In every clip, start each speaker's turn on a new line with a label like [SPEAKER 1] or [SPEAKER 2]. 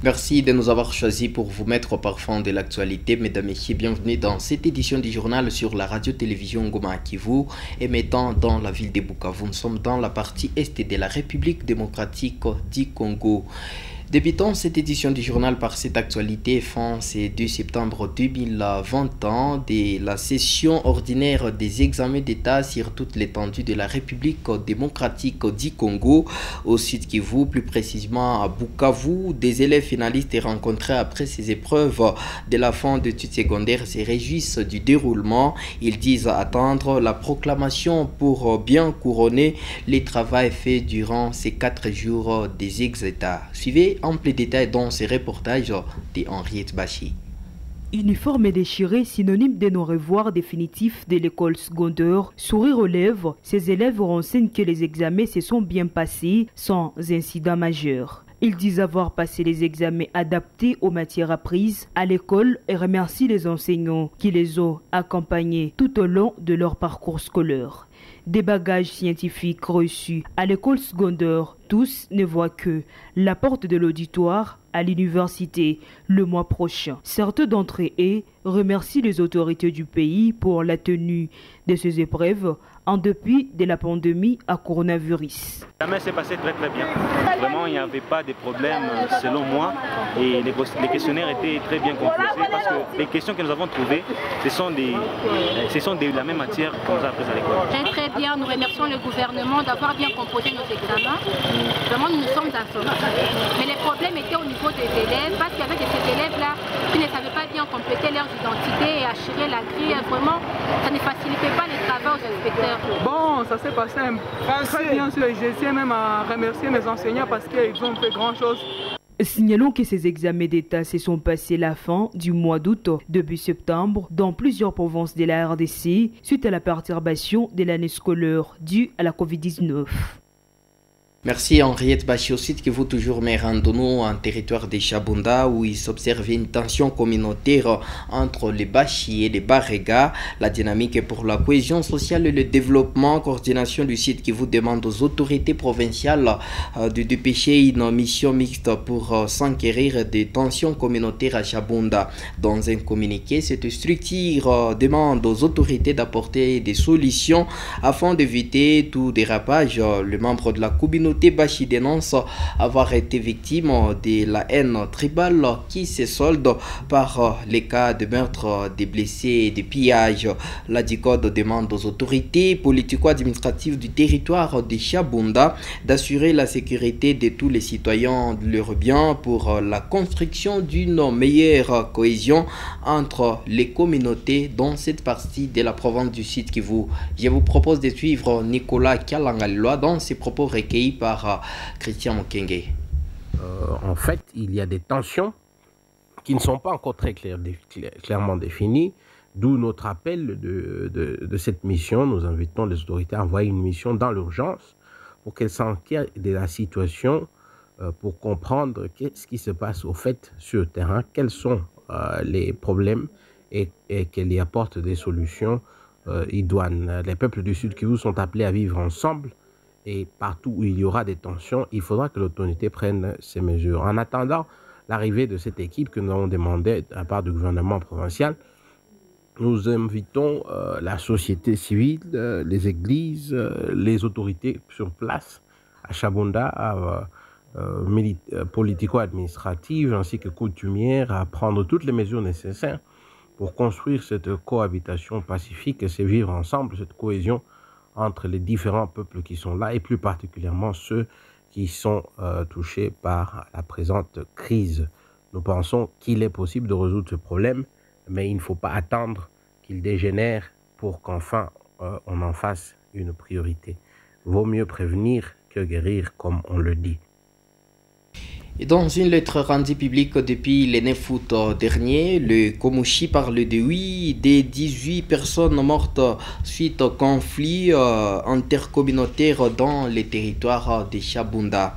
[SPEAKER 1] Merci de nous avoir choisis pour vous mettre au parfum de l'actualité. Mesdames et messieurs, bienvenue dans cette édition du journal sur la radio-télévision Goma Kivu, émettant dans la ville de Bukavu. Nous sommes dans la partie est de la République démocratique du Congo. Débutons cette édition du journal par cette actualité fin ce 2 septembre 2020 de la session ordinaire des examens d'État sur toute l'étendue de la République démocratique du Congo au Sud Kivu, plus précisément à Bukavu. Des élèves finalistes rencontrés après ces épreuves de la fin d'études secondaires se réjouissent du déroulement. Ils disent attendre la proclamation pour bien couronner les travaux faits durant ces 4 jours des examens. Suivez ample détail dans ce reportage de Henriette Bachi.
[SPEAKER 2] Uniforme déchiré, synonyme de non-revoir définitif de l'école secondaire, sourire aux lèvres, ces élèves renseignent que les examens se sont bien passés sans incident majeur. Ils disent avoir passé les examens adaptés aux matières apprises à l'école et remercient les enseignants qui les ont accompagnés tout au long de leur parcours scolaire. Des bagages scientifiques reçus à l'école secondaire, tous ne voient que la porte de l'auditoire à l'université le mois prochain. Certains d'entre eux remercient les autorités du pays pour la tenue de ces épreuves en dépit de la pandémie à coronavirus.
[SPEAKER 3] L'examen s'est passé très bien. Vraiment, il n'y avait pas de problème selon moi et les questionnaires étaient très bien composés parce que les questions que nous avons trouvées, ce sont de la même matière qu'on nous a appris à l'école.
[SPEAKER 4] Très bien, nous remercions le gouvernement d'avoir bien composé nos examens. Vraiment, nous nous sommes informés. Mais les problèmes étaient au niveau des élèves parce qu'il y avait ces élèves-là qui ne savaient pas bien compléter leurs identités et assurer la grille. Vraiment, ça ne facilitait pas les travaux aux inspecteurs.
[SPEAKER 5] Bon, ça s'est passé très bien sur les GC, même à remercier mes enseignants parce qu'ils ont fait grand-chose.
[SPEAKER 2] Signalons que ces examens d'État se sont passés la fin du mois d'août, début septembre, dans plusieurs provinces de la RDC, suite à la perturbation de l'année scolaire due à la Covid-19.
[SPEAKER 1] Merci Henriette Bachi. Au site qui vaut toujours Merandono en territoire de Chabunda où il s'observe une tension communautaire entre les Bachi et les Barega. La dynamique pour la cohésion sociale et le développement, coordination du site qui vous demande aux autorités provinciales de dépêcher une mission mixte pour s'enquérir des tensions communautaires à Chabunda. Dans un communiqué, cette structure demande aux autorités d'apporter des solutions afin d'éviter tout dérapage. Le membre de la communauté Bachi dénonce avoir été victime de la haine tribale qui se solde par les cas de meurtre, des blessés et de pillage. La DICODE demande aux autorités politico-administratives du territoire de Chabunda d'assurer la sécurité de tous les citoyens de leurs biens pour la construction d'une meilleure cohésion entre les communautés dans cette partie de la province du Sud Kivu. Je vous propose de suivre Nicolas Kialangalwa dans ses propos recueillis par Christian Mokenge.
[SPEAKER 6] En fait, il y a des tensions qui ne sont pas encore très clairement définies, d'où notre appel de cette mission. Nous invitons les autorités à envoyer une mission dans l'urgence pour qu'elles s'enquêtent de la situation, pour comprendre ce qui se passe au fait sur le terrain, quels sont les problèmes et qu'elles y apportent des solutions idoines. Les peuples du Sud Kivu sont appelés à vivre ensemble. Et partout où il y aura des tensions, il faudra que l'autorité prenne ces mesures. En attendant l'arrivée de cette équipe que nous avons demandé à part du gouvernement provincial, nous invitons la société civile, les églises, les autorités sur place à Chabunda, politico-administratives ainsi que coutumières à prendre toutes les mesures nécessaires pour construire cette cohabitation pacifique et ce vivre ensemble, cette cohésion entre les différents peuples qui sont là et plus particulièrement ceux qui sont touchés par la présente crise. Nous pensons qu'il est possible de résoudre ce problème, mais il ne faut pas attendre qu'il dégénère pour qu'enfin on en fasse une priorité. Vaut mieux prévenir que guérir, comme on le dit.
[SPEAKER 1] Et dans une lettre rendue publique depuis le 9 août dernier, le Komouchi parle de 18 personnes mortes suite au conflit intercommunautaire dans les territoires de Chabunda.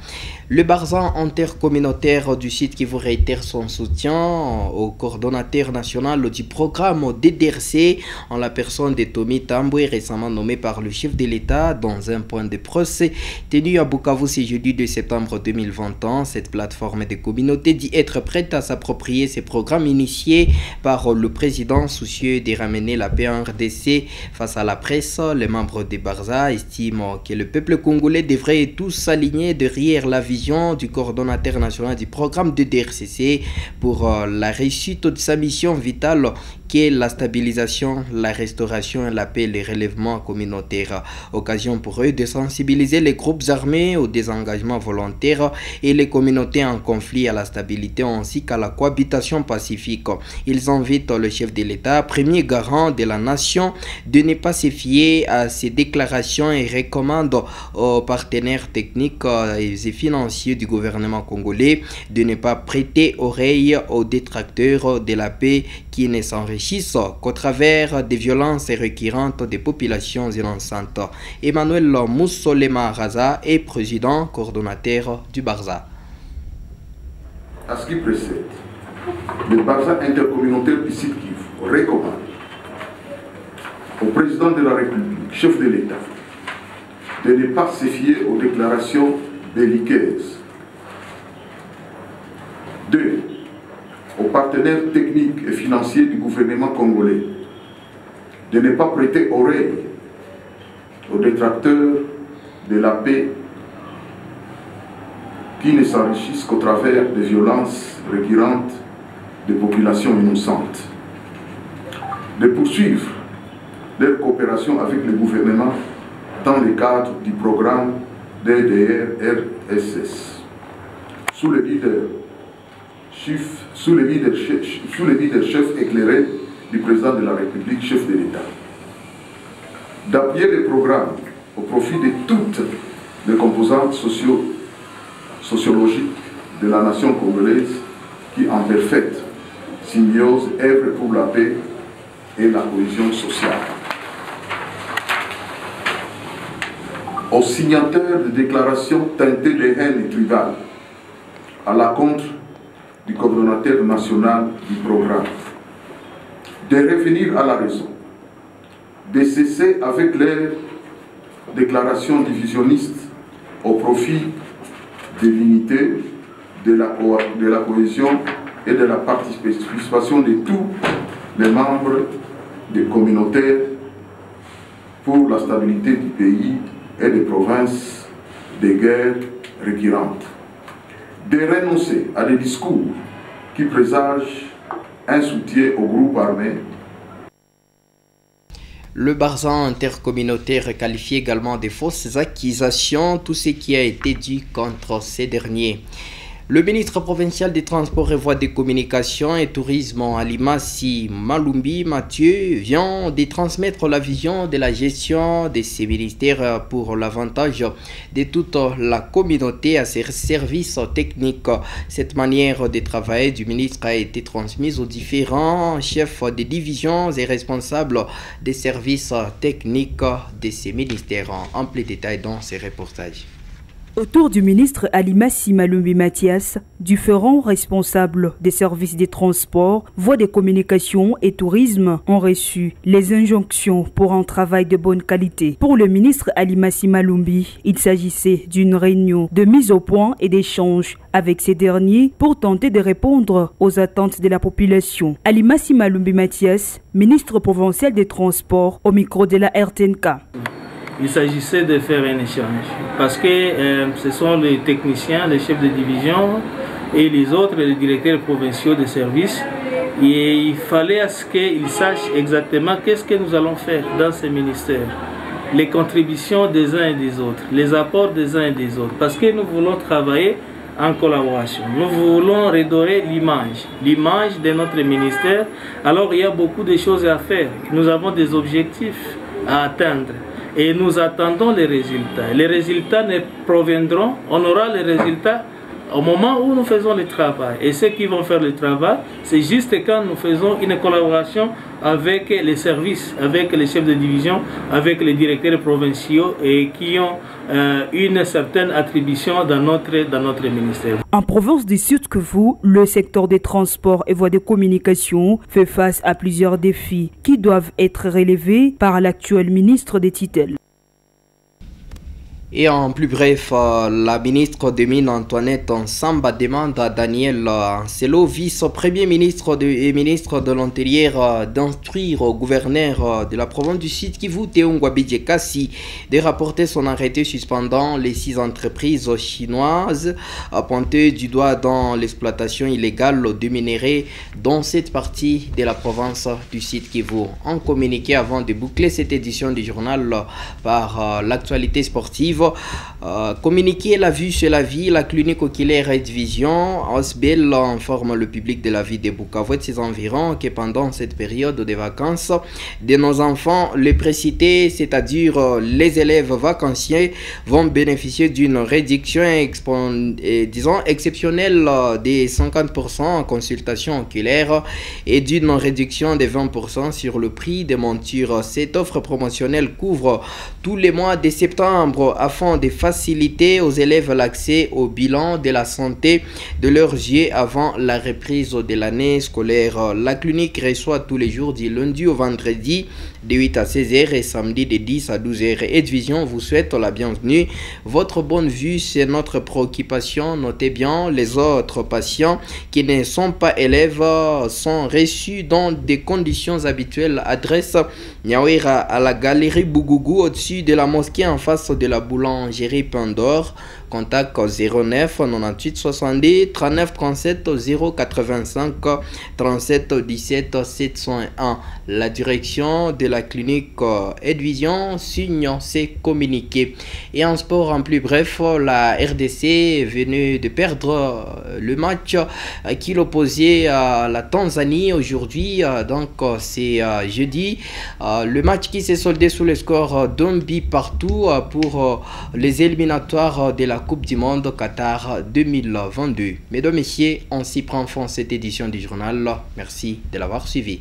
[SPEAKER 1] Le Barzan intercommunautaire du site qui vous réitère son soutien au coordonnateur national du programme DDRC en la personne de Tommy Tamboué, récemment nommé par le chef de l'État dans un point de procès tenu à Bukavu ce jeudi 2 septembre 2021. Cette plateforme plateforme des communautés dit être prête à s'approprier ces programmes initiés par le président soucieux de ramener la paix en RDC. Face à la presse, les membres des Barza estiment que le peuple congolais devrait tous s'aligner derrière la vision du coordonnateur national du programme de DRCC pour la réussite de sa mission vitale qui est la stabilisation, la restauration et la paix et le relèvement communautaire. Occasion pour eux de sensibiliser les groupes armés au désengagement volontaire et les communautés en conflit à la stabilité ainsi qu'à la cohabitation pacifique. Ils invitent le chef de l'État, premier garant de la nation, de ne pas se fier à ces déclarations et recommandent aux partenaires techniques et financiers du gouvernement congolais de ne pas prêter oreille aux détracteurs de la paix qui ne s'enrichissent qu'au travers des violences récurrentes des populations innocentes. Emmanuel Moussolema Raza est président coordonnateur du Barza.
[SPEAKER 7] À ce qui précède, le Barza intercommunautaire du Sud Kivu recommande au président de la République, chef de l'État, de ne pas se fier aux déclarations belliqueuses. 2. Aux partenaires techniques et financiers du gouvernement congolais de ne pas prêter oreille aux détracteurs de la paix qui ne s'enrichissent qu'au travers des violences récurrentes des populations innocentes. De poursuivre leur coopération avec le gouvernement dans le cadre du programme DDR-RSS sous le leadership éclairé du président de la République, chef de l'État. D'appuyer les programmes au profit de toutes les composantes sociologiques de la nation congolaise qui, en parfaite symbiose, œuvrent pour la paix et la cohésion sociale. Aux signataires de déclarations teintées de haine tribale à l'encontre du coordonnateur national du programme, de revenir à la raison, de cesser avec leurs déclarations divisionnistes au profit de l'unité, de la cohésion et de la participation de tous les membres des communautés pour la stabilité du pays et des provinces des guerres récurrentes. De renoncer à des discours qui présagent un soutien aux groupes armés.
[SPEAKER 1] Le Barza intercommunautaire qualifie également de fausses accusations tout ce qui a été dit contre ces derniers. Le ministre provincial des Transports et Voies de Communication et Tourisme Alimasi Malumbi Mathieu vient de transmettre la vision de la gestion de ces ministères pour l'avantage de toute la communauté à ses services techniques. Cette manière de travailler du ministre a été transmise aux différents chefs de divisions et responsables des services techniques de ces ministères. En plus détail dans ces reportages.
[SPEAKER 2] Autour du ministre Alimasi Malumbi Mathias, différents responsables des services des transports, voies de communication et tourisme ont reçu les injonctions pour un travail de bonne qualité. Pour le ministre Alimasi Malumbi, il s'agissait d'une réunion de mise au point et d'échange avec ces derniers pour tenter de répondre aux attentes de la population. Alimasi Malumbi Mathias, ministre provincial des transports, au micro de la RTNK.
[SPEAKER 8] Il s'agissait de faire un échange parce que ce sont les techniciens, les chefs de division et les autres, les directeurs provinciaux de services. Et il fallait à ce qu'ils sachent exactement qu'est-ce que nous allons faire dans ces ministères. Les contributions des uns et des autres, les apports des uns et des autres. Parce que nous voulons travailler en collaboration. Nous voulons redorer l'image de notre ministère. Alors il y a beaucoup de choses à faire. Nous avons des objectifs à atteindre. Et nous attendons les résultats. Les résultats ne proviendront, on aura les résultats au moment où nous faisons le travail. Et ceux qui vont faire le travail, c'est juste quand nous faisons une collaboration avec les services, avec les chefs de division, avec les directeurs provinciaux et qui ont une certaine attribution dans notre ministère.
[SPEAKER 2] En province du Sud Kivu, le secteur des transports et voies de communication fait face à plusieurs défis qui doivent être relevés par l'actuel ministre des tutelles.
[SPEAKER 1] Et en plus bref, la ministre des Mines Antoinette Nsamba demande à Daniel Ancelo, vice-premier ministre et ministre de l'Intérieur, d'instruire au gouverneur de la province du Sud Kivu, Théo Ngwabidje Kassi, de rapporter son arrêté suspendant les 6 entreprises chinoises pointées du doigt dans l'exploitation illégale de minerais dans cette partie de la province du Sud Kivu. En communiqué avant de boucler cette édition du journal par l'actualité sportive, communiquer la vue sur la vie, la clinique oculaire et vision, OSBL informe le public de la vie de Bukavu et de ses environs que pendant cette période de vacances de nos enfants, les précités, c'est-à-dire les élèves vacanciers, vont bénéficier d'une réduction exceptionnelle de 50% en consultation oculaire et d'une réduction de 20% sur le prix des montures. Cette offre promotionnelle couvre tous les mois de septembre afin de faciliter aux élèves l'accès au bilan de la santé de leurs yeux avant la reprise de l'année scolaire. La clinique reçoit tous les jours du lundi au vendredi de 8 à 16h et samedi de 10 à 12h. Edvision vous souhaite la bienvenue. Votre bonne vue, c'est notre préoccupation. Notez bien, les autres patients qui ne sont pas élèves sont reçus dans des conditions habituelles. Adresse Nyawera à la galerie Bougougou au-dessus de la mosquée en face de la boulangerie Pandore. Contact 09 98 70 39 37 085 37 17 701. La direction de la clinique Edvision signe ces communiqués. Et en sport en plus bref, la RDC est venue de perdre le match qui l'opposait à la Tanzanie aujourd'hui. Donc c'est jeudi. Le match qui s'est soldé sous le score d'un but partout pour les éliminatoires de la Coupe du Monde Qatar 2022. Mesdames, Messieurs, on s'y prend fin cette édition du journal. Merci de l'avoir suivi.